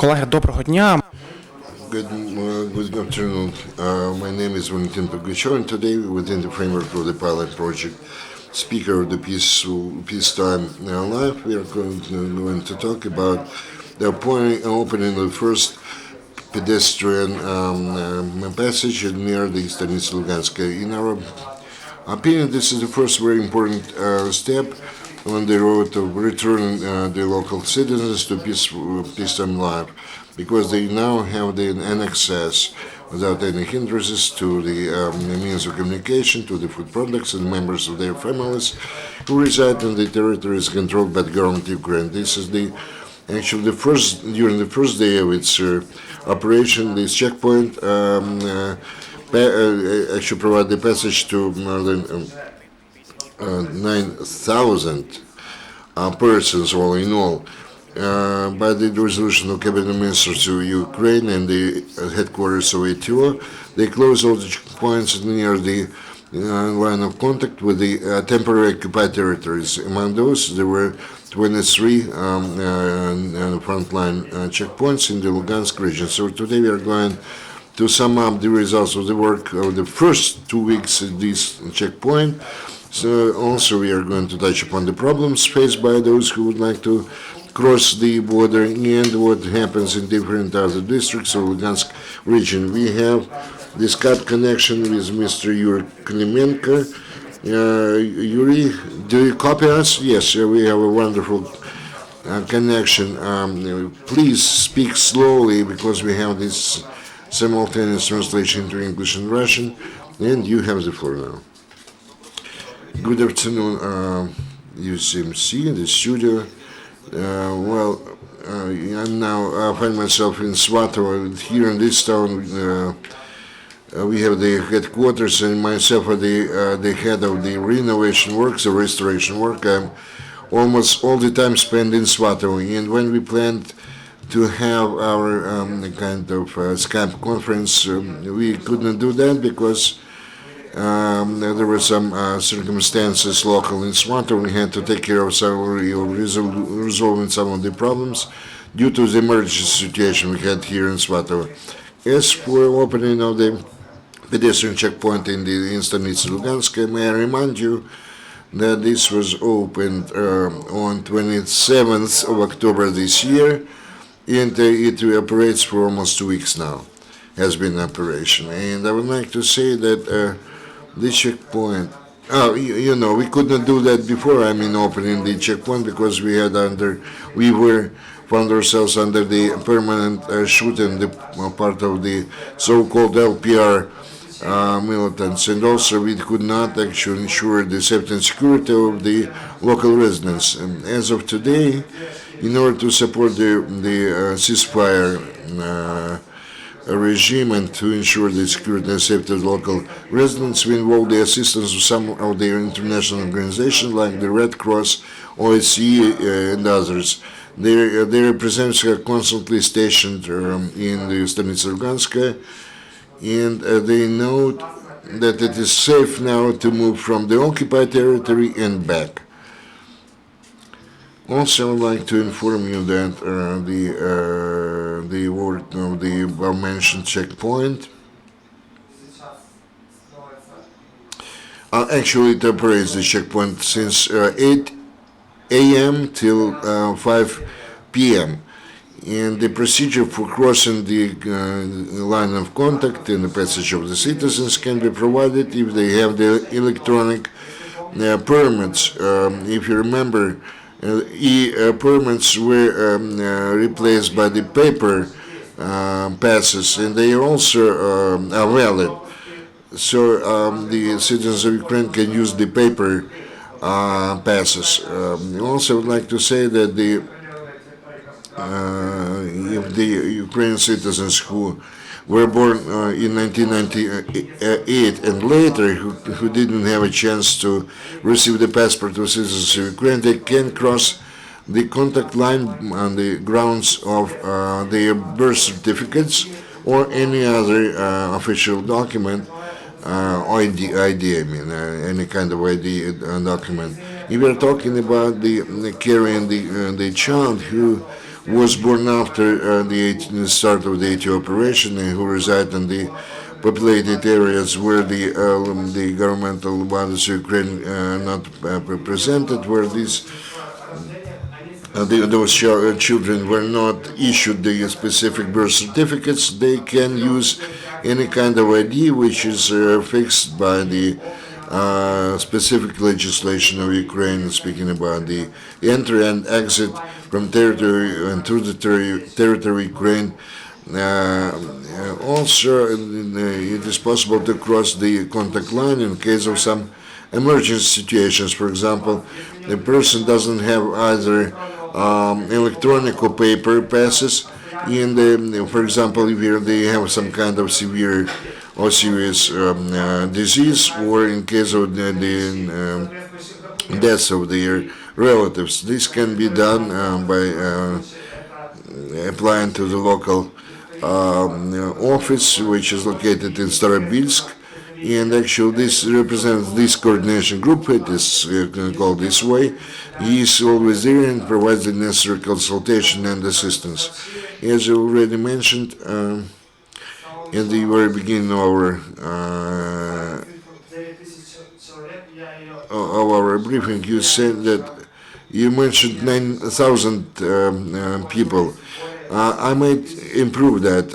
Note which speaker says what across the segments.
Speaker 1: Колеги, доброго дня.
Speaker 2: Good afternoon. My name is Valentin Pogachov, and today, within the framework of the pilot project, Speaker of the Peacetime Life, we are going to talk about the opening of the first pedestrian passage near the Stanitsa Luhanska. In our opinion, this is the first very important step on the road of returning the local citizens to peacetime life, because they now have an access without any hindrances to the means of communication, to the food products and members of their families who reside in the territories controlled by the government of Ukraine. This is during the first day of its operation. This checkpoint actually provide the passage to more than 9,000 persons, all in all. By the resolution of Cabinet Ministers of Ukraine and the headquarters of ETO, they closed all the checkpoints near the line of contact with the temporary occupied territories. Among those, there were 23 frontline checkpoints in the Luhansk region. So today we are going to sum up the results of the work of the first 2 weeks at this checkpoint. So also we are going to touch upon the problems faced by those who would like to cross the border and what happens in different other districts of Luhansk region. We have the Skype connection with Mr. Yuriy Klymenko. Yuri, do you copy us? Yes, we have a wonderful connection. Please speak slowly because we have this simultaneous translation into English and Russian, and you have the floor now. Good afternoon, UCMC in the studio. I find myself in Svatovo. Here in this town, we have the headquarters, and myself are the head of the renovation works, the restoration work. I'm almost all the time spent in Svatovo, and when we planned to have our kind of Skype conference, we couldn't do that because there were some circumstances local in Svatovo. We had to take care of resolving some of the problems due to the emergency situation we had here in Svatovo. As for opening of the pedestrian checkpoint in Stanitsa Luhanska, may I remind you that this was opened on 27th of October this year, and it operates for almost 2 weeks now, has been in operation. And I would like to say that this checkpoint, we couldn't do that before, opening the checkpoint, because we found ourselves under the permanent shooting, the part of the so-called LPR militants, and also we could not actually ensure the safety and security of the local residents. And as of today, in order to support the ceasefire regime and to ensure the security and safety of local residents, we involve the assistance of some of the international organizations like the Red Cross, OSCE, and others. Their representatives are constantly stationed in the Stanitsa Luhanska, and they note that it is safe now to move from the occupied territory and back. Also, I would like to inform you that the work of the above-mentioned checkpoint actually it operates the checkpoint since 8 a.m. till 5 p.m. And the procedure for crossing the line of contact and the passage of the citizens can be provided if they have the electronic permits. If you remember, e-permits were replaced by the paper passes, and they also are valid. So the citizens of Ukraine can use the paper passes. Also, I would like to say that if the Ukrainian citizens who were born in 1998 and later, who didn't have a chance to receive the passport of citizens of Ukraine, they can cross the contact line on the grounds of their birth certificates or any other official document, any kind of ID document. If we are talking about carrying the child who was born after the start of the AT operation and who reside in the populated areas where the governmental bodies of Ukraine not represented, where those children were not issued the specific birth certificates, they can use any kind of ID which is fixed by the specific legislation of Ukraine, speaking about the entry and exit from territory and through the territory of Ukraine. Also, it is possible to cross the contact line in case of some emergency situations. For example, the person doesn't have either electronic or paper passes. For example, if they have some kind of severe or serious disease, or in case of the deaths of their relatives, this can be done by applying to the local office, which is located in Starobilsk. And actually, this represents this coordination group. It is called this way. He is always there and provides the necessary consultation and assistance. As I already mentioned in the very beginning of our briefing, you said that you mentioned 9,000 people. I might improve that.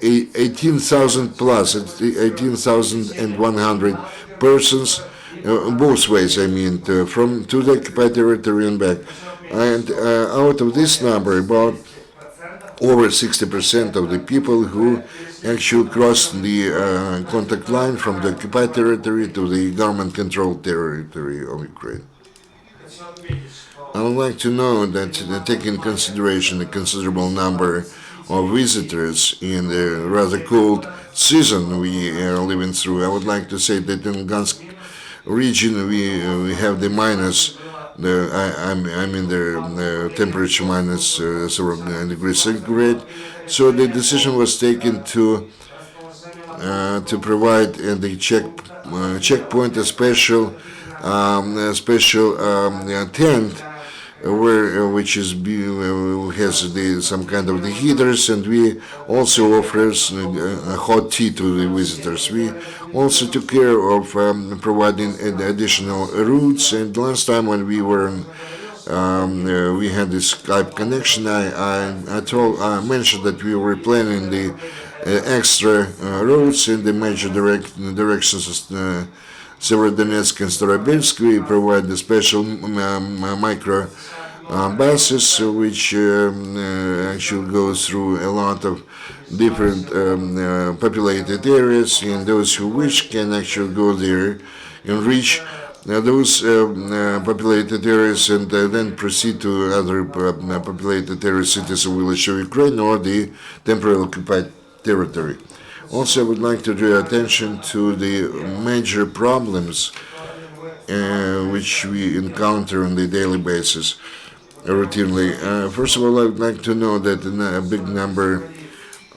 Speaker 2: 18,000 plus, 18,100 persons, both ways, I mean, from to the occupied territory and back. And out of this number, about over 60% of the people who actually crossed the contact line from the occupied territory to the government-controlled territory of Ukraine. I would like to know that taking into consideration the considerable number of visitors in the rather cold season we are living through, I would like to say that in Luhansk region we have the minus. I'm in the temperature minus several degrees centigrade. So the decision was taken to provide the checkpoint a special tent which is has some kind of the heaters, and we also offers hot tea to the visitors. We also took care of providing additional routes. And last time when we were we had this Skype connection, I mentioned that we were planning the extra routes in the major directions of Severodonetsk and Starobilsk. We provide the special micro buses which actually go through a lot of different populated areas, and those who wish can actually go there and reach those populated areas and then proceed to other populated areas, cities or villages of Ukraine or the temporarily occupied territory. Also, I would like to draw attention to the major problems which we encounter on the daily basis routinely. First of all, I would like to know that a big number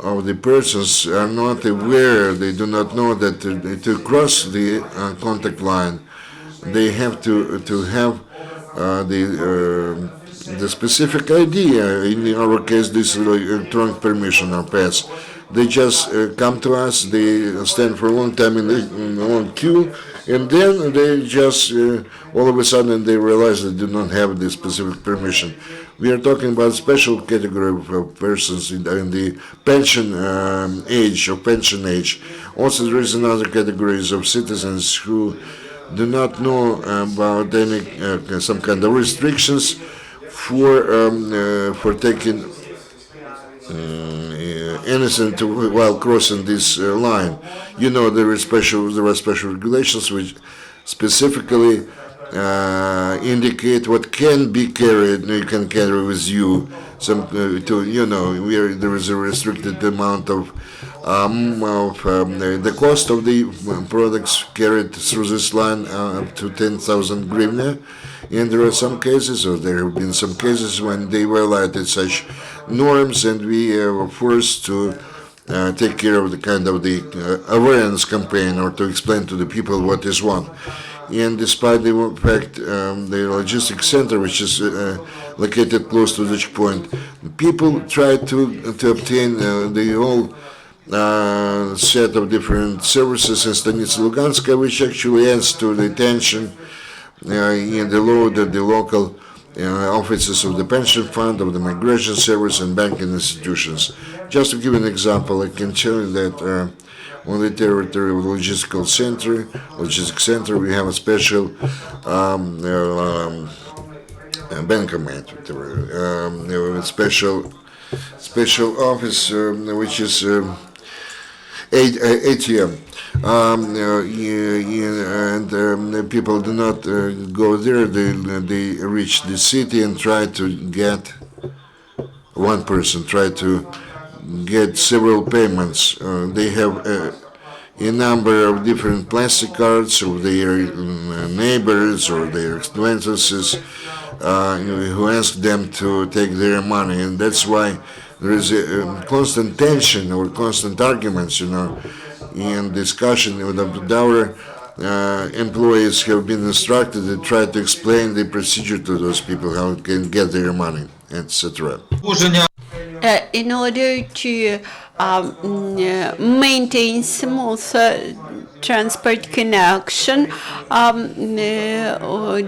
Speaker 2: of the persons are not aware, they do not know that to cross the contact line, they have to have the specific idea. In our case, this electronic permission or pass. They just come to us, they stand for a long time in a long queue, and then they just, all of a sudden, they realize they do not have the specific permission. We are talking about a special category of persons in the pension age. Also, there is another categories of citizens who do not know about any some kind of restrictions for taking innocent while crossing this line. You know, there are special regulations which specifically indicate what can be carried. You can carry with you some there is a restricted amount of the cost of the products carried through this line up to 10,000 hryvnia. And there are some cases, or there have been some cases when they violated such norms, and we were forced to take care of the kind of the awareness campaign, or to explain to the people what is what. And despite the fact the logistics center, which is located close to the checkpoint, People try to obtain the whole set of different services in Stanitsa Luhanska, which actually adds to the tension in the load at the local offices of the pension fund, of the migration service, and banking institutions. Just to give an example, I can tell you that on the territory of the logistics center, we have a special bankomat, special office, which is ATM. And people do not go there. They reach the city and try to get one person, try to get several payments. They have a number of different plastic cards of their neighbors or their acquaintances who ask them to take their money, and that's why there is a constant tension or constant arguments, in discussion. Our employees have been instructed to try to explain the procedure to those people, how they can get their money, etc.
Speaker 1: In order to maintain smooth transport connection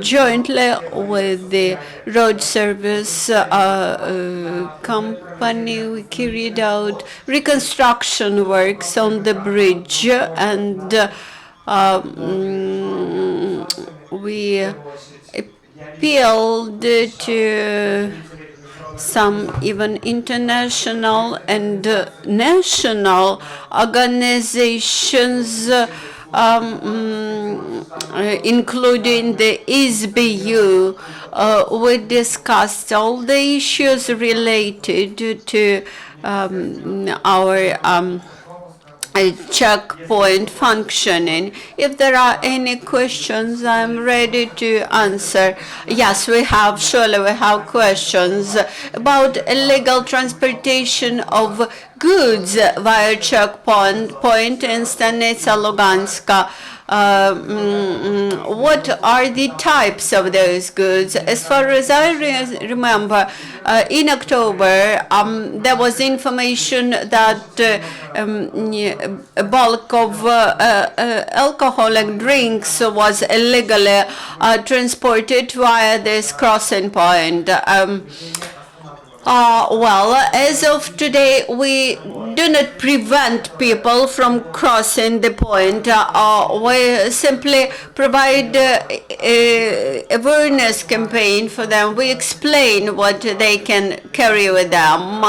Speaker 1: jointly with the road service company, we carried out reconstruction works on the bridge, and we appealed to some even international and national organizations, including the SBU. We discussed all the issues related to our checkpoint functioning. If there are any questions, I'm ready to answer. Yes, surely we have questions about illegal transportation of goods via checkpoint in Stanitsa Luhanska. What are the types of those goods? As far as I remember, in October, there was information that a bulk of alcoholic drinks was illegally transported via this crossing point. Well, as of today, we do not prevent people from crossing the point. We simply provide awareness campaign for them. We explain what they can carry with them.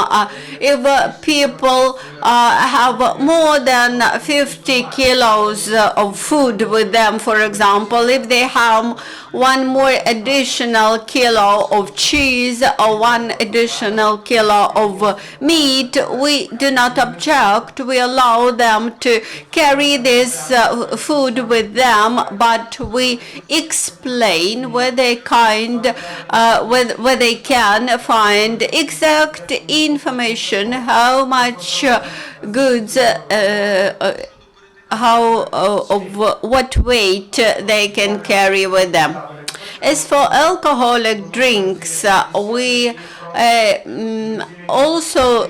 Speaker 1: If people have more than 50 kilos of food with them, for example, if they have one more additional kilo of cheese or one additional kilo of meat, we do not object. We allow them to carry this food with them, but we explain where they can find exact information how much goods of what weight they can carry with them. As for alcoholic drinks, we also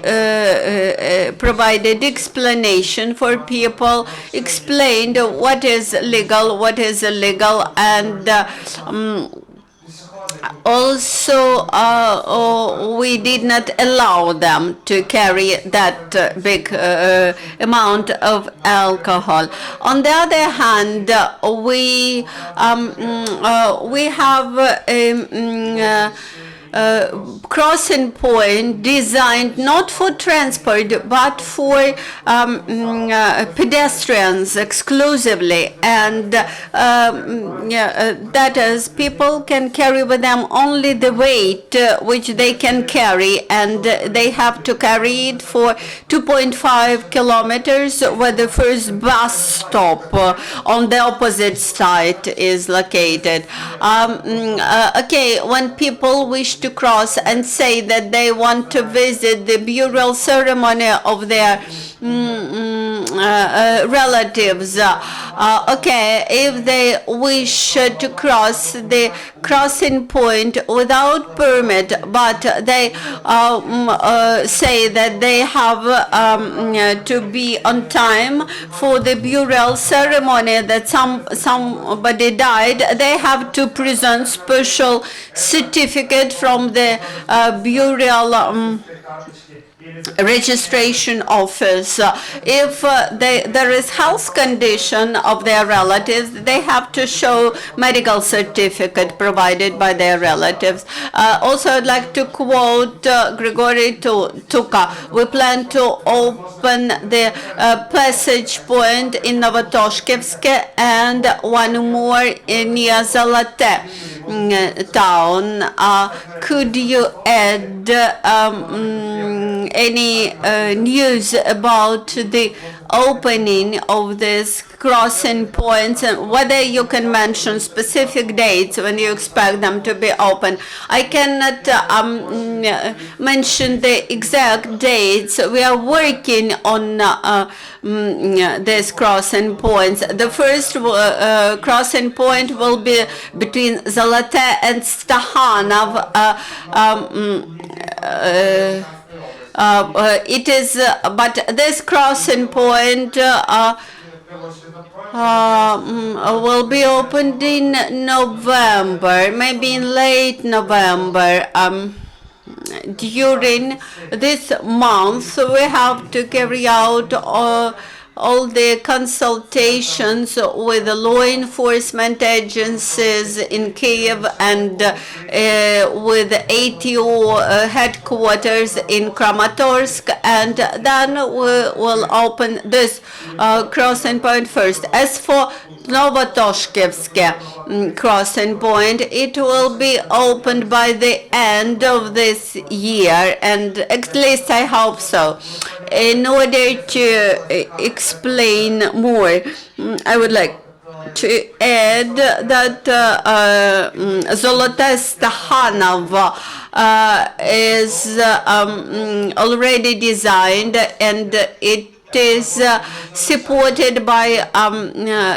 Speaker 1: provided explanation for people, explained what is legal, what is illegal, and also we did not allow them to carry that big amount of alcohol. On the other hand, we have crossing point designed not for transport but for pedestrians exclusively, and that is, people can carry with them only the weight which they can carry, and they have to carry it for 2.5 kilometers where the first bus stop on the opposite side is located. Okay, when people wish to cross and say that they want to visit the burial ceremony of their relatives. Okay, if they wish to cross the crossing point without permit, but they say that they have to be on time for the burial ceremony, that somebody died, they have to present special certificate from the burial registration office. If there is health condition of their relatives, they have to show medical certificate provided by their relatives. Also, I'd like to quote Grigory Tuka. We plan to open the passage point in Novotoshkevsk and one more near Zolote town. Could you add any news about the opening of this crossing points, and whether you can mention specific dates when you expect them to be open? I cannot mention the exact dates. We are working on these crossing points. The first crossing point will be between Zolote and Stahanov. It is, but this crossing point will be opened in November, maybe in late November. During this month, we have to carry out all the consultations with the law enforcement agencies in Kiev and with ATO headquarters in Kramatorsk, and then we will open this crossing point first. As for Novotoshkevsk crossing point, it will be opened by the end of this year, and at least I hope so. In order to explain more, I would like to add that Zolote Stahanov is already designed, and it is supported by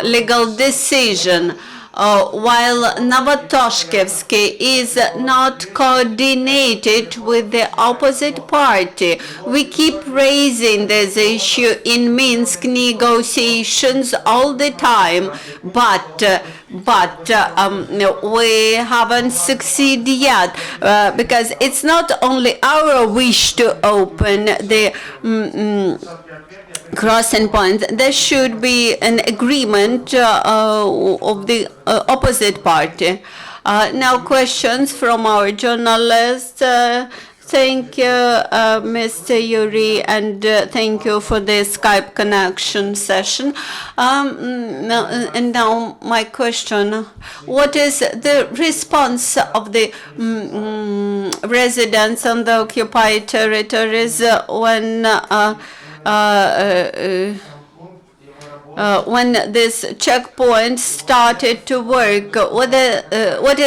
Speaker 1: legal decision. While Novotoshkevsk is not coordinated with the opposite party. We keep raising this issue in Minsk negotiations all the time, but we haven't succeeded yet, because it's not only our wish to open the crossing point. There should be an agreement of the opposite party. Now questions from our journalists. Thank you, Mr. Yuriy, and thank you for the Skype connection session. Now my question: what is the response of the residents on the occupied territories when this checkpoint started to work? What is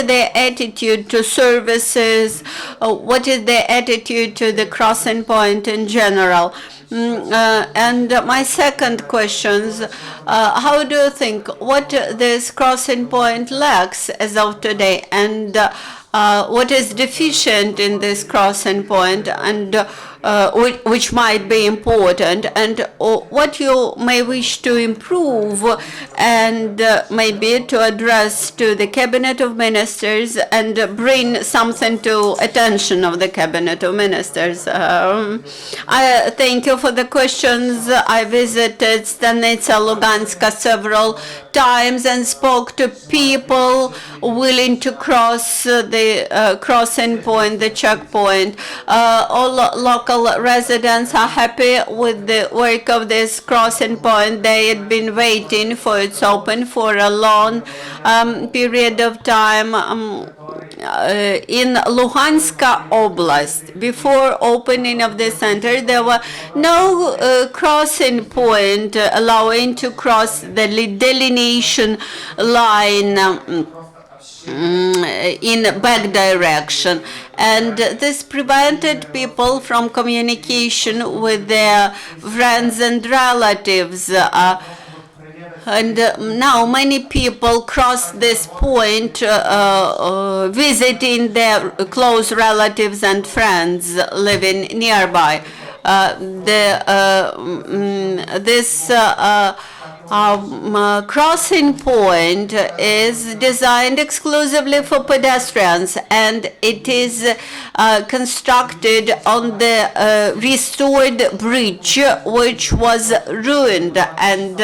Speaker 1: their attitude to services? What is their attitude to the crossing point in general? And my second question is, how do you think what this crossing point lacks as of today, and what is deficient in this crossing point, and which might be important, and what you may wish to improve, and maybe to address to the Cabinet of Ministers and bring something to attention of the Cabinet of Ministers. I thank you for the questions. I visited Stanitsa Luhanska several times and spoke to people willing to cross the crossing point, the checkpoint. All local residents are happy with the work of this crossing point. They had been waiting for its open for a long period of time. In Luhansk Oblast, before opening of the center, there were no crossing point allowing to cross the delineation line. in back direction, and this prevented people from communication with their friends and relatives. And now many people cross this point visiting their close relatives and friends living nearby. This crossing point is designed exclusively for pedestrians, and it is constructed on the restored bridge, which was ruined. And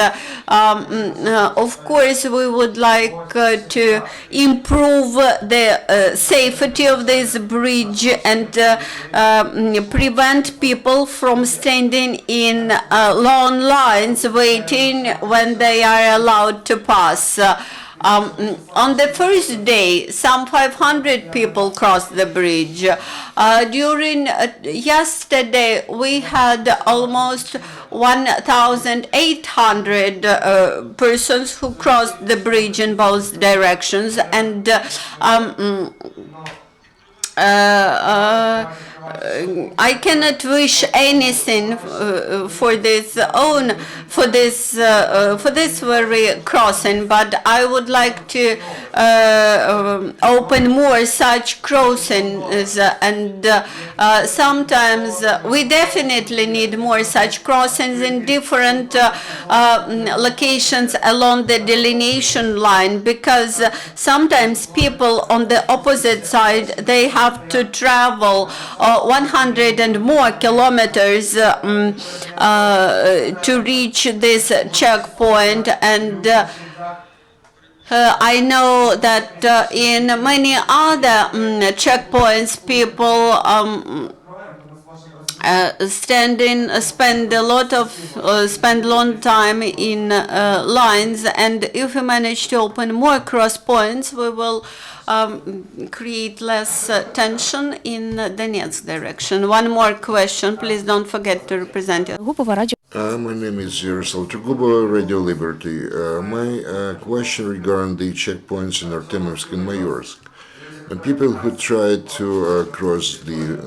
Speaker 1: of course, we would like to improve the safety of this bridge and prevent people from standing in long lines waiting when they are allowed to pass. On the first day, some 500 people crossed the bridge. During yesterday, we had almost 1,800 persons who crossed the bridge in both directions, and I cannot wish anything for this very crossing, but I would like to open more such crossings, and sometimes we definitely need more such crossings in different locations along the delineation line, because sometimes people on the opposite side, they have to travel 100 and more kilometers to reach this checkpoint. And I know that in many other checkpoints, people spend long time in lines, and if we manage to open more cross points, we will create less tension in Donetsk direction. One more question, please don't forget to represent it.
Speaker 2: My name is Yaroslav Tugubo, Radio Liberty. My question regarding the checkpoints in Artemovsk and Mayorsk. And people who try to cross the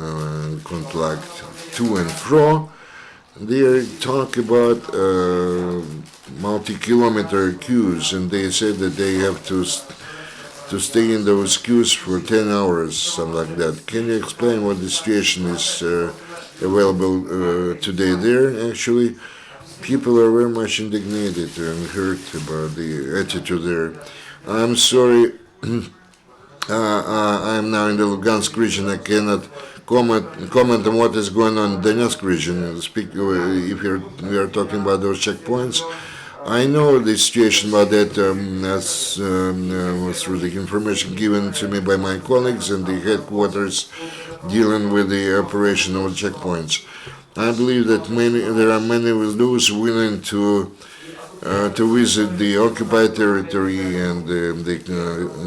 Speaker 2: conflict to and fro, they talk about multi-kilometer queues, and they say that they have to stay in those queues for 10 hours, something like that. Can you explain what the situation is available today there? Actually, people are very much indignated and hurt about the attitude there. I'm sorry, I'm now in the Luhansk region. I cannot comment on what is going on in the Donetsk region. If we are talking about those checkpoints, I know the situation about that through the information given to me by my colleagues and the headquarters dealing with the operation of checkpoints. I believe that there are many of those willing to visit the occupied territory and the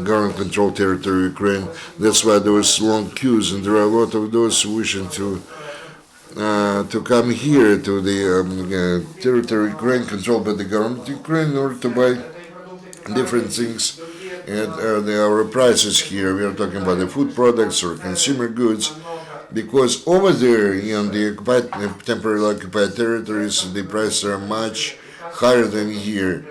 Speaker 2: government-controlled territory of Ukraine. That's why there was long queues, and there are a lot of those wishing to come here to the territory Ukraine controlled by the government of Ukraine in order to buy different things at our prices here. We are talking about the food products or consumer goods, because over there in the temporarily occupied territories, the prices are much higher than here.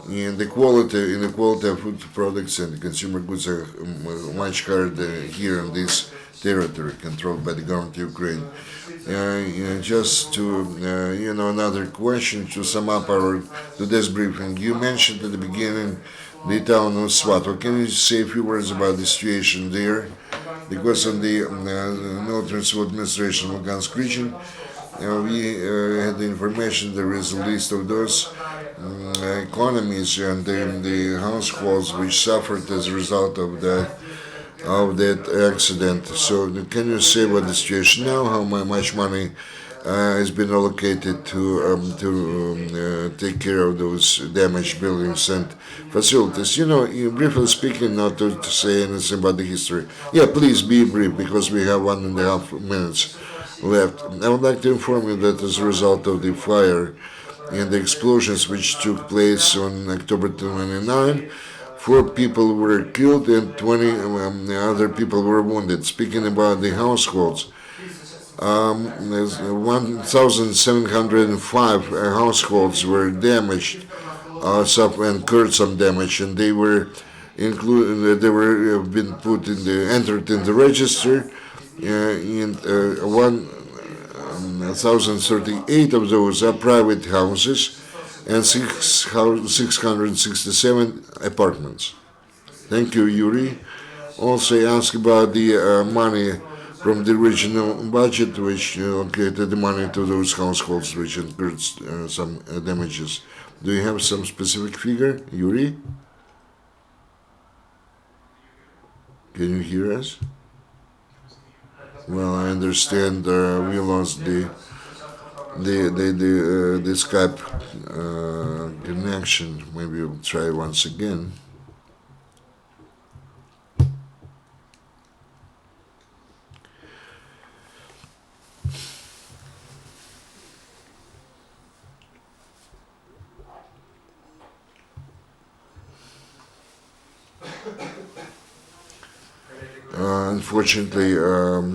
Speaker 2: In the quality of food products and consumer goods are much higher than here in this territory controlled by the government of Ukraine. Just to another question to sum up our today's briefing. You mentioned at the beginning the town of Svatov. Can you say a few words about the situation there? Because on the military civil administration of Luhansk region, we had the information there is a list of those economies and the households which suffered as a result of that accident. So can you say what the situation now, how much money has been allocated to take care of those damaged buildings and facilities? Briefly speaking, not to say anything about the history. Yeah, please be brief, because we have 1.5 minutes left. I would like to inform you that as a result of the fire and the explosions which took place on October 29, 4 people were killed and 20 other people were wounded. Speaking about the households, there's 1,705 households were damaged, incurred some damage, and they were been put in entered in the register, and 1,038 of those are private houses, and 667 apartments. Thank you, Yuri. Also, I asked about the money from the regional budget, which allocated the money to those households which incurred some damages. Do you have some specific figure, Yuri? Can you hear us? Well, I understand we lost the Skype connection. Maybe we'll try once again. Unfortunately,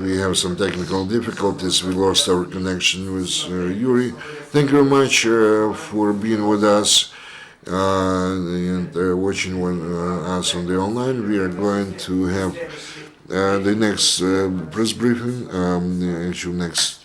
Speaker 2: we have some technical difficulties. We lost our connection with Yuri. Thank you very much for being with us and watching us on the online. We are going to have the next press briefing, actually next